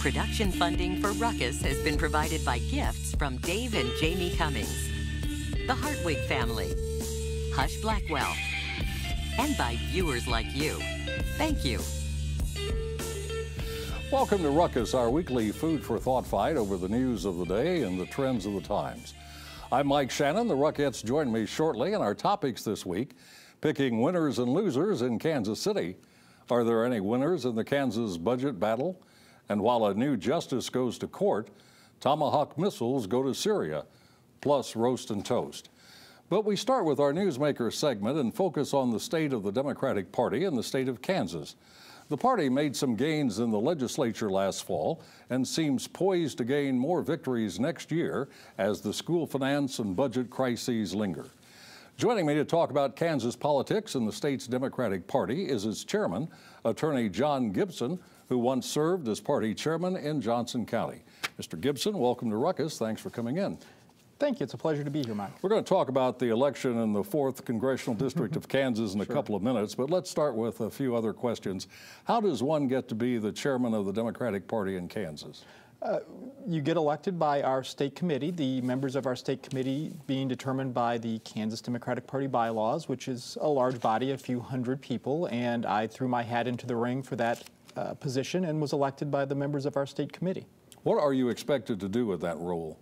Production funding for Ruckus has been provided by gifts from Dave and Jamie Cummings, the Hartwig family, Hush Blackwell, and by viewers like you. Thank you. Welcome to Ruckus, our weekly food for thought fight over the news of the day and the trends of the times. I'm Mike Shannon. The Ruckettes join me shortly, and our topics this week, picking winners and losers in Kansas City. Are there any winners in the Kansas budget battle? And while a new justice goes to court, Tomahawk missiles go to Syria, plus roast and toast. But we start with our Newsmaker segment and focus on the state of the Democratic Party in the state of Kansas. The party made some gains in the legislature last fall and seems poised to gain more victories next year as the school finance and budget crises linger. Joining me to talk about Kansas politics and the state's Democratic Party is its chairman, Attorney John Gibson, who once served as party chairman in Johnson County. Mr. Gibson, welcome to Ruckus. Thanks for coming in. Thank you. It's a pleasure to be here, Mike. We're going to talk about the election in the 4th Congressional District of Kansas in a couple of minutes, but let's start with a few other questions. How does one get to be the chairman of the Democratic Party in Kansas? You get elected by our state committee, the members of our state committee being determined by the Kansas Democratic Party bylaws, which is a large body, a few hundred people, and I threw my hat into the ring for that position and was elected by the members of our state committee. What are you expected to do with that role?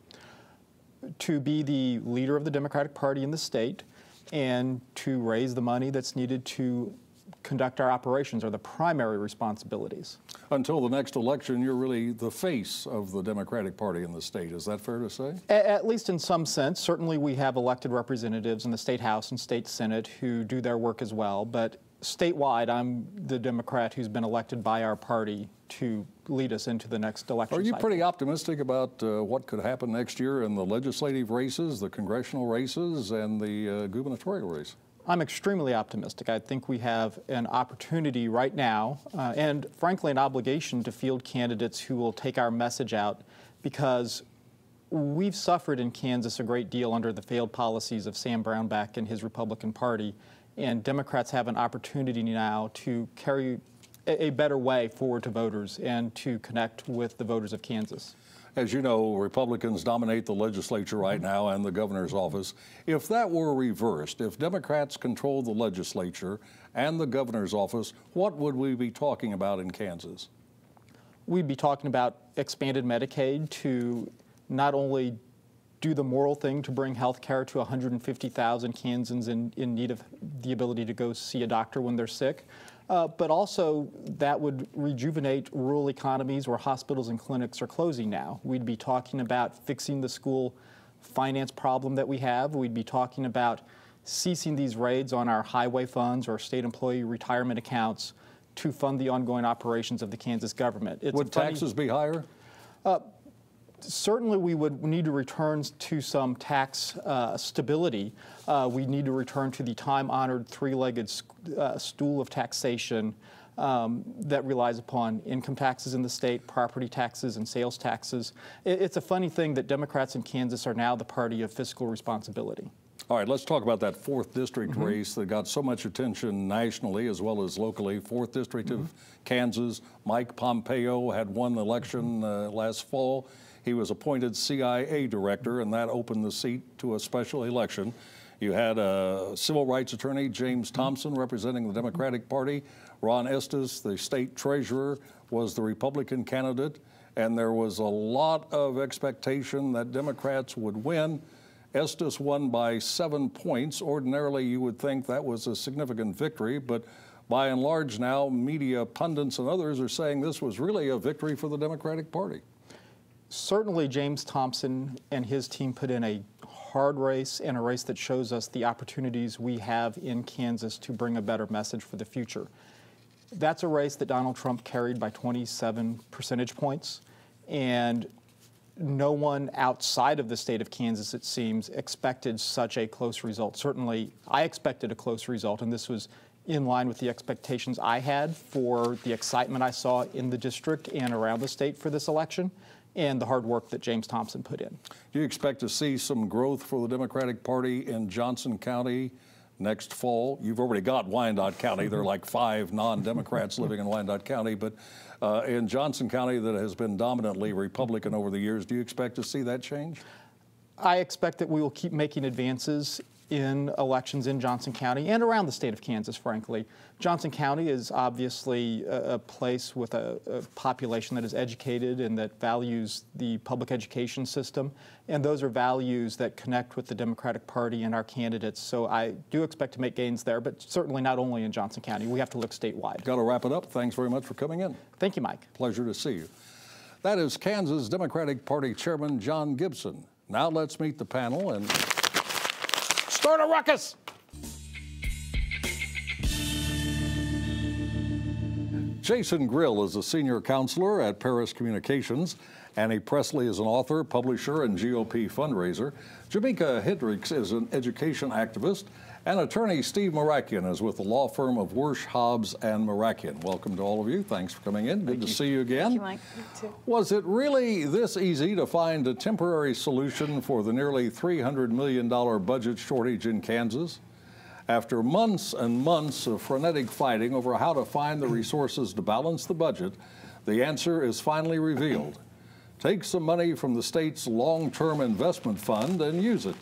To be the leader of the Democratic Party in the state and to raise the money that's needed to conduct our operations are the primary responsibilities. Until the next election, you're really the face of the Democratic Party in the state. Is that fair to say? At least in some sense. Certainly we have elected representatives in the State House and State Senate who do their work as well, but statewide, I'm the Democrat who's been elected by our party to lead us into the next election cycle. Are you cycle. pretty optimistic about what could happen next year in the legislative races, the congressional races, and the gubernatorial race? I'm extremely optimistic. I think we have an opportunity right now, and frankly an obligation to field candidates who will take our message out, because we've suffered in Kansas a great deal under the failed policies of Sam Brownback and his Republican Party. And Democrats have an opportunity now to carry a better way forward to voters and to connect with the voters of Kansas. As you know, Republicans dominate the legislature right now and the governor's office. If that were reversed, if Democrats controlled the legislature and the governor's office, what would we be talking about in Kansas? We'd be talking about expanded Medicaid to not only do the moral thing to bring health care to 150,000 Kansans in need of the ability to go see a doctor when they're sick, but also that would rejuvenate rural economies where hospitals and clinics are closing now. We'd be talking about fixing the school finance problem that we have. We'd be talking about ceasing these raids on our highway funds or state employee retirement accounts to fund the ongoing operations of the Kansas government. Would taxes be higher? Certainly we would need to return to some tax stability. We need to return to the time-honored three-legged stool of taxation that relies upon income taxes in the state, property taxes, and sales taxes. It's a funny thing that Democrats in Kansas are now the party of fiscal responsibility. All right, let's talk about that 4th District race that got so much attention nationally as well as locally. 4th District of Kansas, Mike Pompeo had won the election last fall. He was appointed CIA director, and that opened the seat to a special election. You had a civil rights attorney, James Thompson, representing the Democratic Party. Ron Estes, the state treasurer, was the Republican candidate, and there was a lot of expectation that Democrats would win. Estes won by 7 points. Ordinarily, you would think that was a significant victory, but by and large now, media pundits and others are saying this was really a victory for the Democratic Party. Certainly, James Thompson and his team put in a hard race and a race that shows us the opportunities we have in Kansas to bring a better message for the future. That's a race that Donald Trump carried by 27 percentage points, and no one outside of the state of Kansas, it seems, expected such a close result. Certainly, I expected a close result, and this was in line with the expectations I had for the excitement I saw in the district and around the state for this election, and the hard work that James Thompson put in. Do you expect to see some growth for the Democratic Party in Johnson County next fall. You've already got Wyandotte County. There are like 5 non-Democrats living in Wyandotte County, but in Johnson County that has been dominantly Republican over the years, do you expect to see that change? I expect that we will keep making advances in elections in Johnson County and around the state of Kansas, frankly. Johnson County is obviously a place with a population that is educated and that values the public education system, and those are values that connect with the Democratic Party and our candidates. So I do expect to make gains there, but certainly not only in Johnson County. We have to look statewide. Got to wrap it up. Thanks very much for coming in. Thank you, Mike. Pleasure to see you. That is Kansas Democratic Party Chairman John Gibson. Now let's meet the panel and start a ruckus. Jason Grill is a senior counselor at Paris Communications. Annie Presley is an author, publisher, and GOP fundraiser. Jamika Hendricks is an education activist. And attorney Steve Marakian is with the law firm of Wersch, Hobbs, and Marakian. Welcome to all of you. Thanks for coming in. Good to see you again. Thank you, Mike. You too. Was it really this easy to find a temporary solution for the nearly $300 million budget shortage in Kansas? After months and months of frenetic fighting over how to find the resources to balance the budget, the answer is finally revealed. Take some money from the state's long-term investment fund and use it.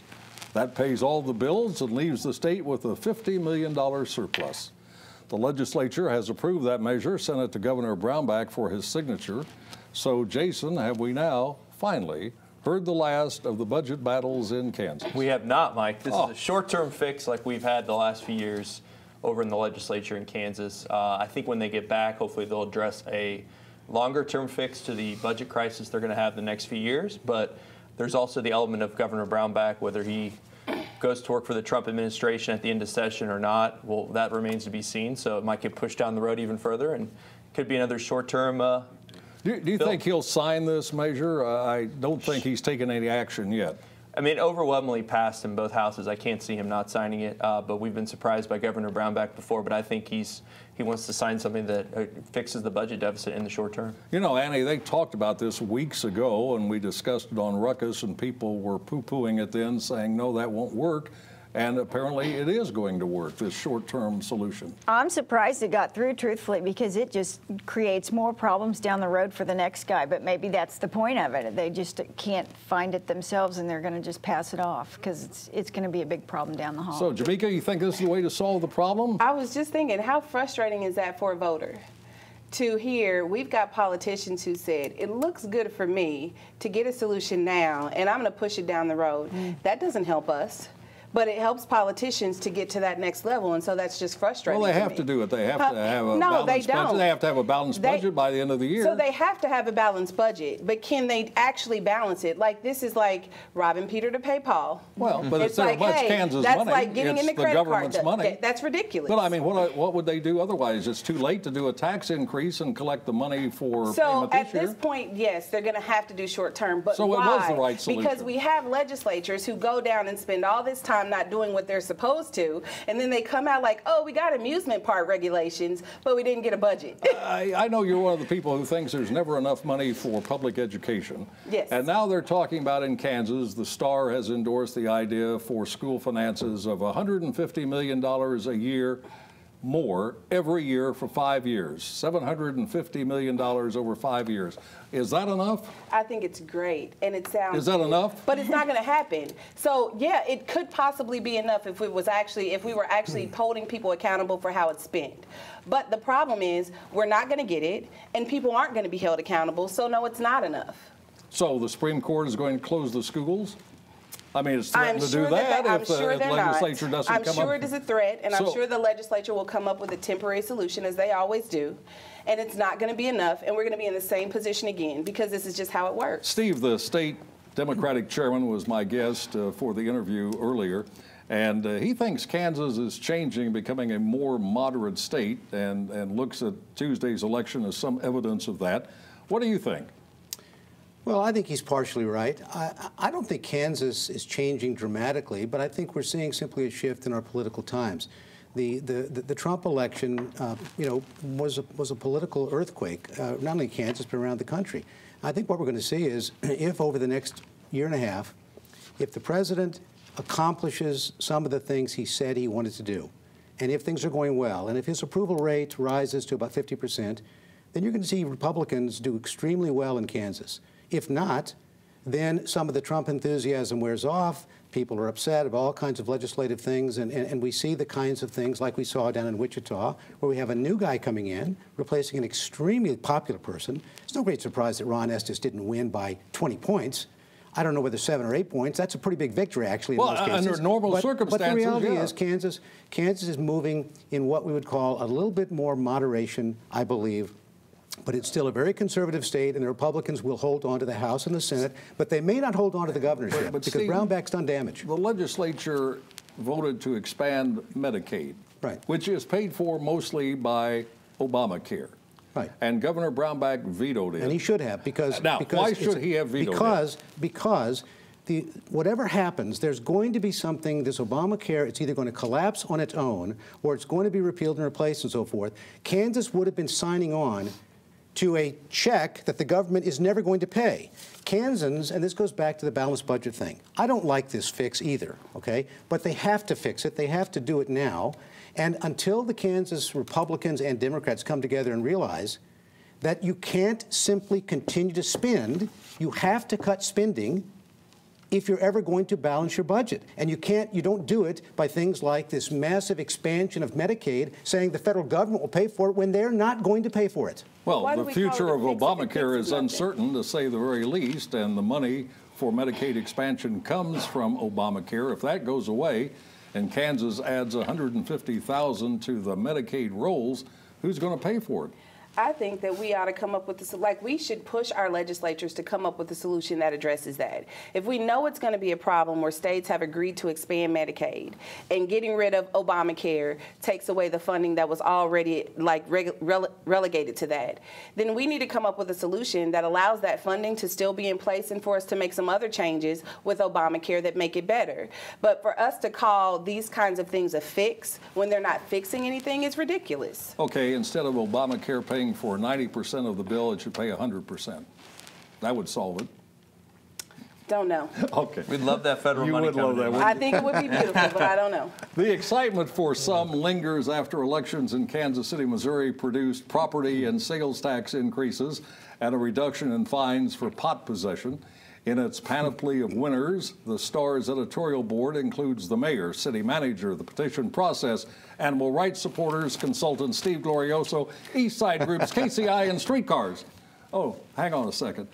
That pays all the bills and leaves the state with a $50 million surplus. The legislature has approved that measure, sent it to Governor Brownback for his signature. So, Jason, have we now finally heard the last of the budget battles in Kansas? We have not, Mike. This is a short-term fix like we've had the last few years over in the legislature in Kansas. I think when they get back, hopefully they'll address a longer-term fix to the budget crisis they're going to have the next few years. But there's also the element of Governor Brownback, whether he goes to work for the Trump administration at the end of session or not. Well, that remains to be seen. So it might get pushed down the road even further, and could be another short-term. Do you think he'll sign this measure? I don't think he's taken any action yet. I mean, overwhelmingly passed in both houses. I can't see him not signing it, but we've been surprised by Governor Brownback before. But I think he wants to sign something that fixes the budget deficit in the short term. You know, Annie, they talked about this weeks ago, and we discussed it on Ruckus, and people were poo-pooing it then, saying, no, that won't work. And apparently it is going to work, this short-term solution. I'm surprised it got through, truthfully, because it just creates more problems down the road for the next guy. But maybe that's the point of it. They just can't find it themselves, and they're going to just pass it off because it's going to be a big problem down the hall. So, Jamika, you think this is the way to solve the problem? I was just thinking, how frustrating is that for a voter? To hear, we've got politicians who said, it looks good for me to get a solution now, and I'm going to push it down the road. That doesn't help us. But it helps politicians to get to that next level, and so that's just frustrating. Well, they have to do it. They have to have a balanced budget. They have to have a balanced budget by the end of the year. So they have to have a balanced budget, but can they actually balance it? Like, this is like robbing Peter to pay Paul. Well, but it's like, hey, Kansas that's money. like getting in the credit government's card. money. That's ridiculous. But I mean, what would they do otherwise? It's too late to do a tax increase and collect the money for payment this year. So at this point, yes, they're going to have to do short term. But so why? It was the right solution. Because we have legislatures who go down and spend all this time not doing what they're supposed to, and then they come out like, oh, we got amusement park regulations, but we didn't get a budget. I know you're one of the people who thinks there's never enough money for public education. Yes. And now they're talking about in Kansas, the Star has endorsed the idea for school finances of $150 million a year more every year for 5 years, $750 million over 5 years. Is that enough? I think it's great, and it sounds. Is that enough? But it's not going to happen. So yeah, it could possibly be enough if we were actually holding people accountable for how it's spent. But the problem is we're not going to get it, and people aren't going to be held accountable. So no, it's not enough. So the Supreme Court is going to close the schools? I mean, it's threatened to do that if the legislature doesn't come up. I'm sure it is a threat, and I'm sure the legislature will come up with a temporary solution, as they always do. And it's not going to be enough, and we're going to be in the same position again, because this is just how it works. Steve, the state Democratic chairman, was my guest for the interview earlier, and he thinks Kansas is changing, becoming a more moderate state, and looks at Tuesday's election as some evidence of that. What do you think? Well, I think he's partially right. I don't think Kansas is changing dramatically, but I think we're seeing simply a shift in our political times. The Trump election, was a political earthquake, not only in Kansas but around the country. I think what we're going to see is, if over the next year and a half, if the president accomplishes some of the things he said he wanted to do, and if things are going well, and if his approval rate rises to about 50%, then you're going to see Republicans do extremely well in Kansas. If not, then some of the Trump enthusiasm wears off. People are upset of all kinds of legislative things, and we see the kinds of things like we saw down in Wichita, where we have a new guy coming in, replacing an extremely popular person. It's no great surprise that Ron Estes didn't win by 20 points. I don't know whether 7 or 8 points. That's a pretty big victory, actually, in most cases. Under normal circumstances, but the reality yeah. is Kansas is moving in what we would call a little bit more moderation, I believe. But it's still a very conservative state, and the Republicans will hold on to the House and the Senate, but they may not hold on to the governorship because Steve, Brownback's done damage. The legislature voted to expand Medicaid, right, which is paid for mostly by Obamacare. Right. And Governor Brownback vetoed it. And he should have, because why should he have vetoed it? Because whatever happens, there's going to be something, this Obamacare, it's either going to collapse on its own or it's going to be repealed and replaced and so forth. Kansas would have been signing on to a check that the government is never going to pay. Kansans, and this goes back to the balanced budget thing, I don't like this fix either, okay? But they have to fix it. They have to do it now. And until the Kansas Republicans and Democrats come together and realize that you can't simply continue to spend, you have to cut spending if you're ever going to balance your budget. And you don't do it by things like this massive expansion of Medicaid, saying the federal government will pay for it when they're not going to pay for it. Well, the future of Obamacare is uncertain, to say the very least, and the money for Medicaid expansion comes from Obamacare. If that goes away and Kansas adds $150,000 to the Medicaid rolls, who's going to pay for it? I think that we ought to come up with this, like we should push our legislatures to come up with a solution that addresses that. If we know it's going to be a problem where states have agreed to expand Medicaid and getting rid of Obamacare takes away the funding that was already like relegated to that, then we need to come up with a solution that allows that funding to still be in place and for us to make some other changes with Obamacare that make it better. But for us to call these kinds of things a fix when they're not fixing anything is ridiculous. Okay, instead of Obamacare paying for 90% of the bill, it should pay 100%. That would solve it. Don't know. Okay. We'd love that federal money coming in. I think it would be beautiful, but I don't know. The excitement for some lingers after elections in Kansas City, Missouri produced property and sales tax increases and a reduction in fines for pot possession. In its panoply of winners, the Star's editorial board includes the mayor, city manager, the petition process, animal rights supporters, consultant Steve Glorioso, East Side Groups, KCI, and streetcars. Oh, hang on a second.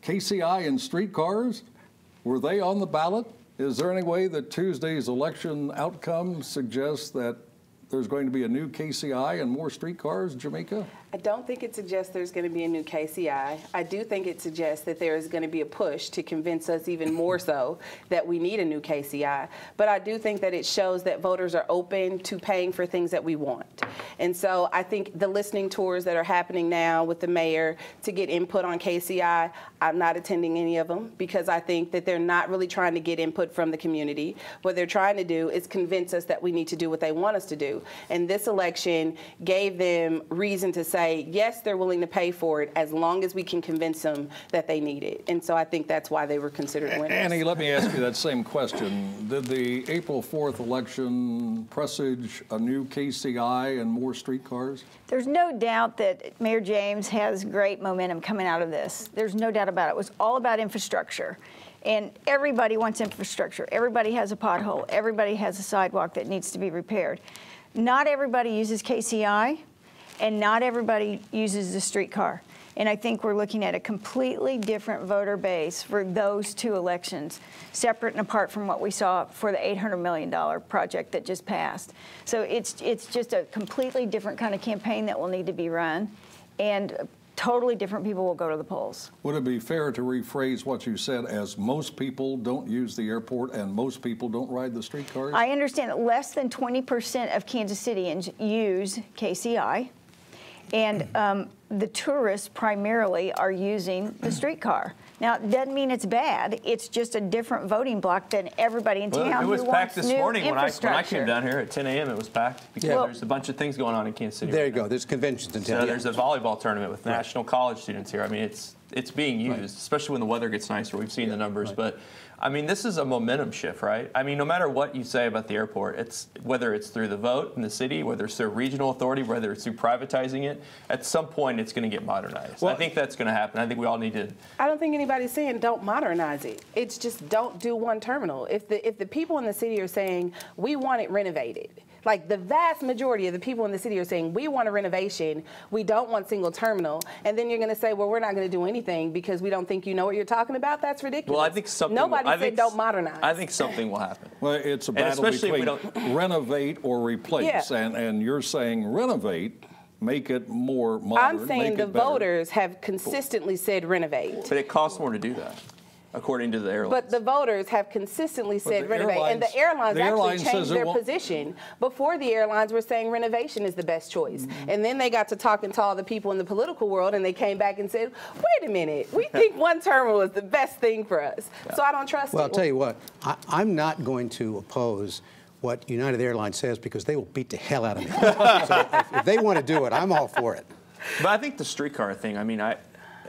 KCI and streetcars, were they on the ballot? Is there any way that Tuesday's election outcome suggests that there's going to be a new KCI and more streetcars, Jamaica? I don't think it suggests there's going to be a new KCI. I do think it suggests that there is going to be a push to convince us even more so that we need a new KCI. But I do think that it shows that voters are open to paying for things that we want. And so I think the listening tours that are happening now with the mayor to get input on KCI, I'm not attending any of them because I think that they're not really trying to get input from the community. What they're trying to do is convince us that we need to do what they want us to do. And this election gave them reason to say, yes, they're willing to pay for it as long as we can convince them that they need it. And so I think that's why they were considered winners. Annie, let me ask you that same question. Did the April 4th election presage a new KCI and more streetcars? There's no doubt that Mayor James has great momentum coming out of this. There's no doubt about it. It was all about infrastructure. And everybody wants infrastructure. Everybody has a pothole. Everybody has a sidewalk that needs to be repaired. Not everybody uses KCI. And not everybody uses the streetcar. And I think we're looking at a completely different voter base for those two elections, separate and apart from what we saw for the $800 million project that just passed. So it's just a completely different kind of campaign that will need to be run, and totally different people will go to the polls. Would it be fair to rephrase what you said as most people don't use the airport and most people don't ride the streetcars? I understand that less than 20% of Kansas Cityans use KCI. And the tourists primarily are using the streetcar. Now, it doesn't mean it's bad. It's just a different voting block than everybody in town. It was packed this morning when I came down here at 10 a.m. It was packed because there's a bunch of things going on in Kansas City. There you go. There's conventions in town. So there's a volleyball tournament with national college students here. I mean, it's being used, especially when the weather gets nicer. We've seen the numbers, but I mean, this is a momentum shift, right? I mean, no matter what you say about the airport, whether it's through the vote in the city, whether it's through a regional authority, whether it's through privatizing it, at some point it's going to get modernized. Well, I think that's going to happen. I think we all need to. I don't think anybody's saying don't modernize it. It's just don't do one terminal. If the people in the city are saying we want it renovated, like the vast majority of the people in the city are saying we want a renovation, we don't want single terminal, and then you're going to say, well, we're not going to do anything because we don't think you know what you're talking about. That's ridiculous. Well, I think something. Nobody said don't modernize. I think something will happen. Well, it's a battle between renovate or replace, and you're saying renovate, make it more modern. I'm saying the voters have consistently said renovate. But it costs more to do that, according to the airlines. But the voters have consistently said renovate, and the airlines actually changed their position. Before, the airlines were saying renovation is the best choice. And then they got to talking to all the people in the political world, and they came back and said, wait a minute, we think one terminal is the best thing for us. So I don't trust it. Well, I'll tell you what, I'm not going to oppose what United Airlines says because they will beat the hell out of me. So if they want to do it, I'm all for it. But I think the streetcar thing, I mean,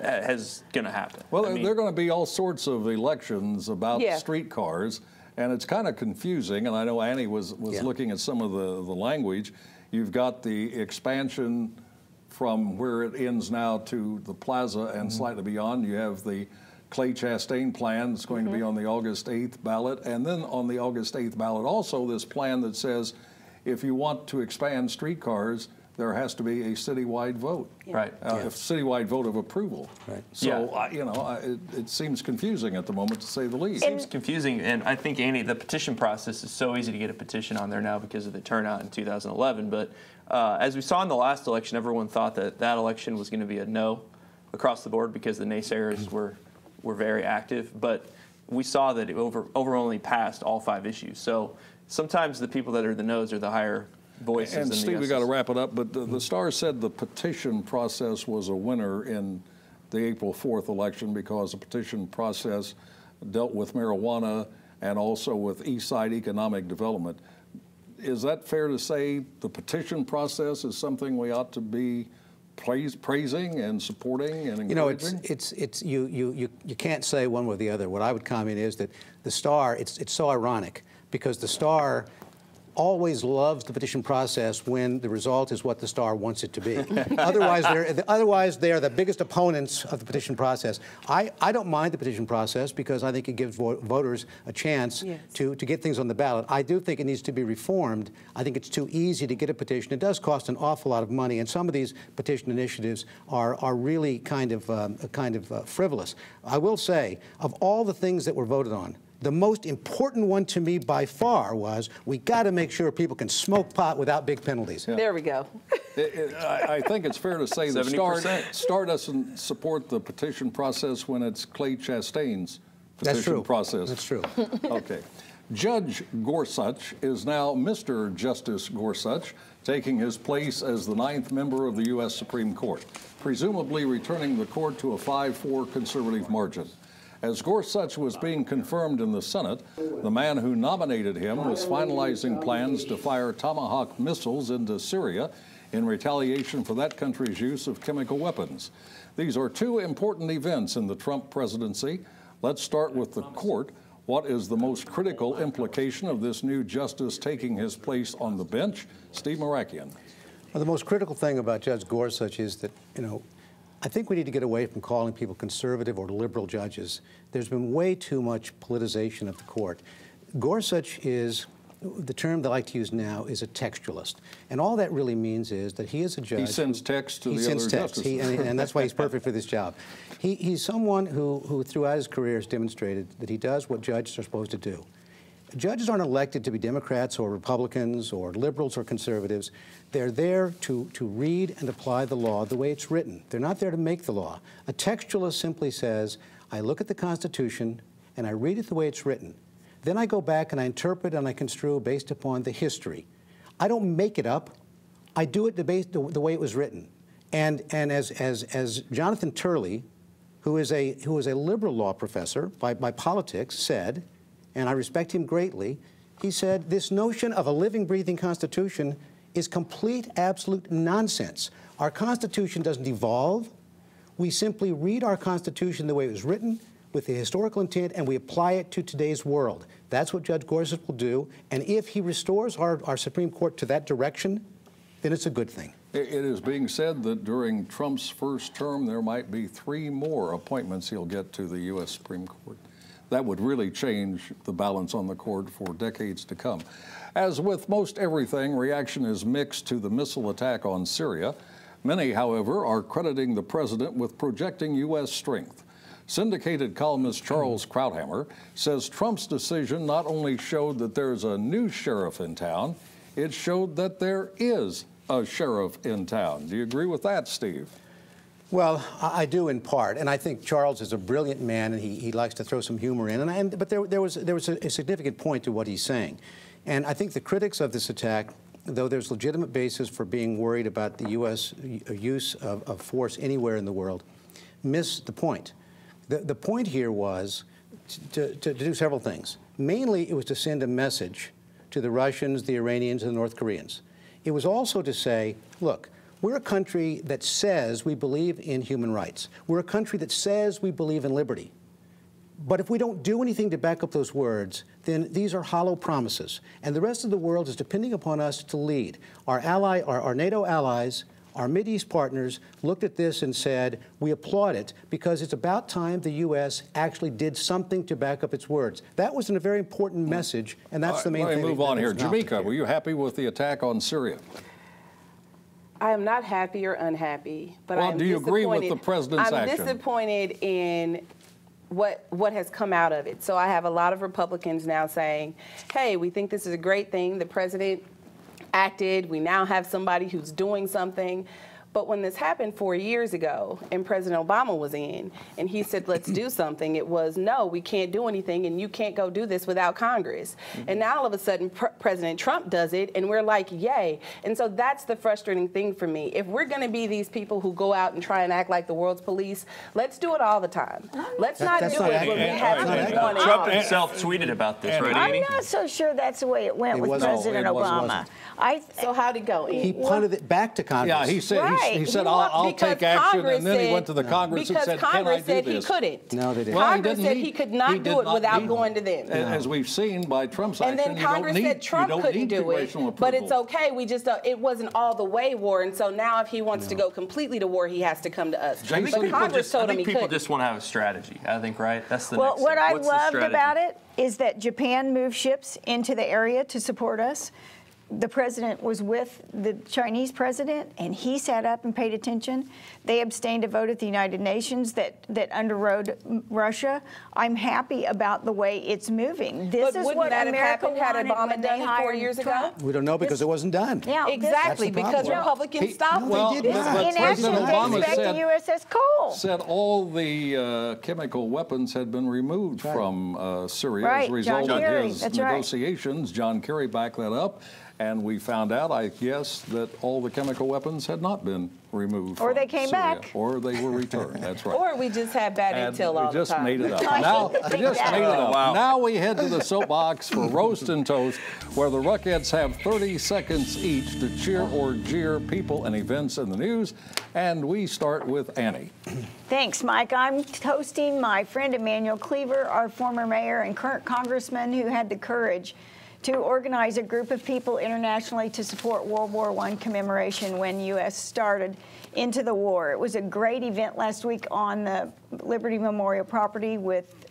is going to happen. Well, there are going to be all sorts of elections about streetcars, and it's kind of confusing. And I know Annie was looking at some of the language. You've got the expansion from where it ends now to the plaza and slightly beyond. You have the Clay Chastain plan that's going to be on the August 8th ballot. And then on the August 8th ballot, also this plan that says if you want to expand streetcars, there has to be a citywide vote. Right. A citywide vote of approval. Right. So, you know, it seems confusing at the moment, to say the least. It seems confusing, and I think, Annie, the petition process is so easy to get a petition on there now because of the turnout in 2011. But as we saw in the last election, everyone thought that that election was going to be a no across the board because the naysayers were very active. But we saw that it overwhelmingly passed all 5 issues. So sometimes the people that are the no's are the higher voices. And Steve, we got to wrap it up, but the Star said the petition process was a winner in the April 4th election because the petition process dealt with marijuana and also with East Side economic development. Is that fair to say the petition process is something we ought to be praising and supporting and encouraging? You know, you can't say one way or the other. What I would comment is that the Star, it's so ironic because the Star always loves the petition process when the result is what the Star wants it to be. Otherwise, they are the biggest opponents of the petition process. I don't mind the petition process because I think it gives voters a chance to get things on the ballot. I do think it needs to be reformed. I think it's too easy to get a petition. It does cost an awful lot of money, and some of these petition initiatives are really kind of frivolous. I will say, of all the things that were voted on, the most important one to me by far was we got to make sure people can smoke pot without big penalties. Yeah. There we go. I think it's fair to say the Star doesn't support the petition process when it's Clay Chastain's petition process. That's true. Okay. Judge Gorsuch is now Mr. Justice Gorsuch, taking his place as the 9th member of the U.S. Supreme Court, presumably returning the court to a 5-4 conservative margin. As Gorsuch was being confirmed in the Senate, the man who nominated him was finalizing plans to fire Tomahawk missiles into Syria in retaliation for that country's use of chemical weapons. These are 2 important events in the Trump presidency. Let's start with the court. What is the most critical implication of this new justice taking his place on the bench? Steve Marakian. Well, the most critical thing about Judge Gorsuch is that, you know, I think we need to get away from calling people conservative or liberal judges. There's been way too much politicization of the court. Gorsuch is, the term that I like to use now, is a textualist. And all that really means is that he is a judge. He sends text to the other justices. And that's why he's perfect for this job. He's someone who throughout his career has demonstrated that he does what judges are supposed to do. Judges aren't elected to be Democrats or Republicans or liberals or conservatives. They're there to read and apply the law the way it's written. They're not there to make the law. A textualist simply says, I look at the Constitution and I read it the way it's written. Then I go back and I interpret and I construe based upon the history. I don't make it up. I do it the way it was written. And as Jonathan Turley, who is a liberal law professor by politics, said, and I respect him greatly, he said, this notion of a living, breathing Constitution is complete, absolute nonsense. Our Constitution doesn't evolve. We simply read our Constitution the way it was written, with the historical intent, and we apply it to today's world. That's what Judge Gorsuch will do, and if he restores our Supreme Court to that direction, then it's a good thing. It is being said that during Trump's first term, there might be 3 more appointments he'll get to the U.S. Supreme Court. That would really change the balance on the court for decades to come. As with most everything, reaction is mixed to the missile attack on Syria. Many, however, are crediting the president with projecting U.S. strength. Syndicated columnist Charles Krauthammer says Trump's decision not only showed that there's a new sheriff in town, it showed that there is a sheriff in town. Do you agree with that, Steve? Well, I do in part, and I think Charles is a brilliant man, and he likes to throw some humor in. But there was a significant point to what he's saying, and I think the critics of this attack, though there's legitimate basis for being worried about the U.S. use of force anywhere in the world, miss the point. The point here was to do several things. Mainly, it was to send a message to the Russians, the Iranians, and the North Koreans. It was also to say, look, we're a country that says we believe in human rights. We're a country that says we believe in liberty. But if we don't do anything to back up those words, then these are hollow promises. And the rest of the world is depending upon us to lead. Our NATO allies, our Mideast partners looked at this and said, we applaud it because it's about time the U.S. actually did something to back up its words. That was a very important message, and that's the main thing. Let me move on here. Jamika, were you happy with the attack on Syria? I am not happy or unhappy, but well, I'm do you agree with the president's action? I'm disappointed in what has come out of it. So I have a lot of Republicans now saying, hey, we think this is a great thing. The president acted. We now have somebody who's doing something. But when this happened 4 years ago and President Obama was in and he said, let's do something, it was, no, we can't do anything and you can't go do this without Congress. And now all of a sudden President Trump does it and we're like, yay. And so that's the frustrating thing for me. If we're going to be these people who go out and try and act like the world's police, let's do it all the time. Let's not do it when we have one. Trump himself tweeted about this, right, I'm not so sure that's the way it went with President Obama. So how'd it go? He punted it back to Congress. Yeah, he said, he said I'll take action, and then he went to the Congress and said, can I do this? Because Congress said he couldn't. No, they didn't. Congress said he could not do it without going to them. As we've seen by Trump's action, and then Congress said Trump couldn't do it, but it's okay. We just it wasn't all the way war, and so now if he wants to go completely to war, he has to come to us. But Congress told him he couldn't. People just want to have a strategy. I think, right? That's the next thing. What I loved about it is that Japan moved ships into the area to support us. The president was with the Chinese president, and he sat up and paid attention. They abstained a vote at the United Nations that underrode Russia. I'm happy about the way it's moving. This is what America wanted had Obama done it 4 years ago? We don't know because it wasn't done. Yeah, exactly, because Republicans stopped it. In action, dates back to USS Cole. Said all the chemical weapons had been removed from Syria as a result of his negotiations. John Kerry backed that up. And we found out, I guess, that all the chemical weapons had not been removed from Syria. Or they came back. Or they were returned. That's right. Or we just had bad intel all the time. We just made it up. Now we head to the soapbox for Roast and Toast, where the Ruckettes have 30 seconds each to cheer or jeer people and events in the news. And we start with Annie. Thanks, Mike. I'm toasting my friend Emanuel Cleaver, our former mayor and current congressman who had the courage to organize a group of people internationally to support World War I commemoration when U.S. started into the war. It was a great event last week on the Liberty Memorial property with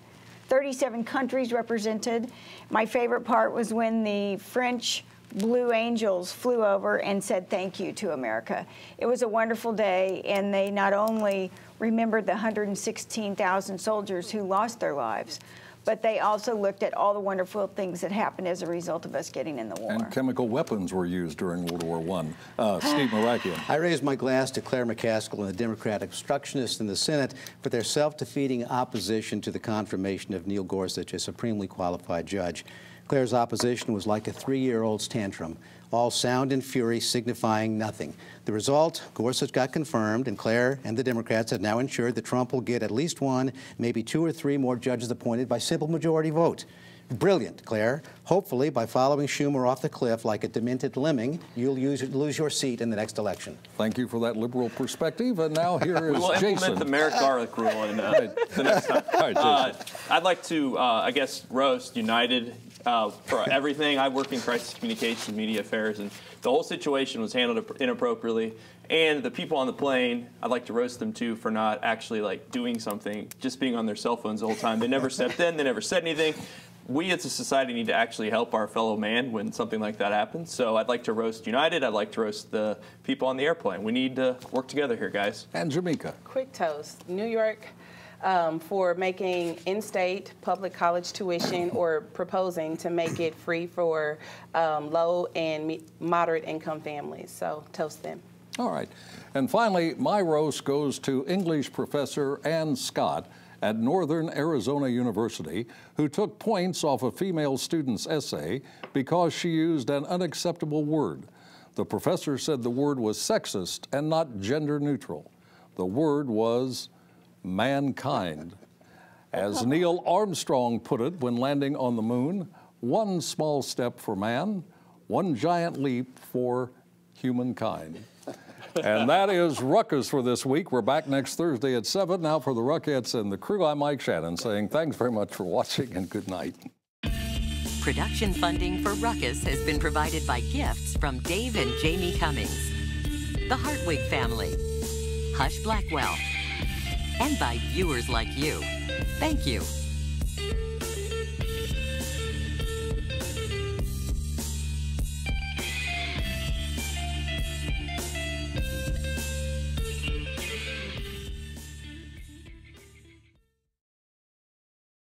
37 countries represented. My favorite part was when the French Blue Angels flew over and said thank you to America. It was a wonderful day, and they not only remembered the 116,000 soldiers who lost their lives, but they also looked at all the wonderful things that happened as a result of us getting in the war. And chemical weapons were used during World War I. Steve Marakian. I raise my glass to Claire McCaskill and the Democratic obstructionists in the Senate for their self-defeating opposition to the confirmation of Neil Gorsuch as supremely qualified judge. Claire's opposition was like a 3-year-old's tantrum, all sound and fury signifying nothing. The result, Gorsuch got confirmed, and Claire and the Democrats have now ensured that Trump will get at least one, maybe 2 or 3 more judges appointed by simple majority vote. Brilliant, Claire. Hopefully, by following Schumer off the cliff like a demented lemming, you'll lose your seat in the next election. Thank you for that liberal perspective. And now here is We will Jason. implement the Merrick Garlic rule in the next time. All right, Jason. I'd like to, I guess, roast United for everything. I work in crisis communications, media affairs, and the whole situation was handled inappropriately. And the people on the plane, I'd like to roast them too for not actually like doing something, just being on their cell phones the whole time. They never stepped in, they never said anything. We as a society need to actually help our fellow man when something like that happens. So I'd like to roast United. I'd like to roast the people on the airplane. We need to work together here, guys. And Jamika. Quick toast. New York for making in-state public college tuition or proposing to make it free for low and moderate income families. So toast them. All right. And finally, my roast goes to English professor Ann Scott at Northern Arizona University, who took points off a female student's essay because she used an unacceptable word. The professor said the word was sexist and not gender neutral. The word was mankind. As Neil Armstrong put it when landing on the moon, one small step for man, one giant leap for humankind. And that is Ruckus for this week. We're back next Thursday at 7. Now for the Ruckettes and the crew, I'm Mike Shannon saying thanks very much for watching and good night. Production funding for Ruckus has been provided by gifts from Dave and Jamie Cummings, the Hartwig family, Hush Blackwell, and by viewers like you. Thank you.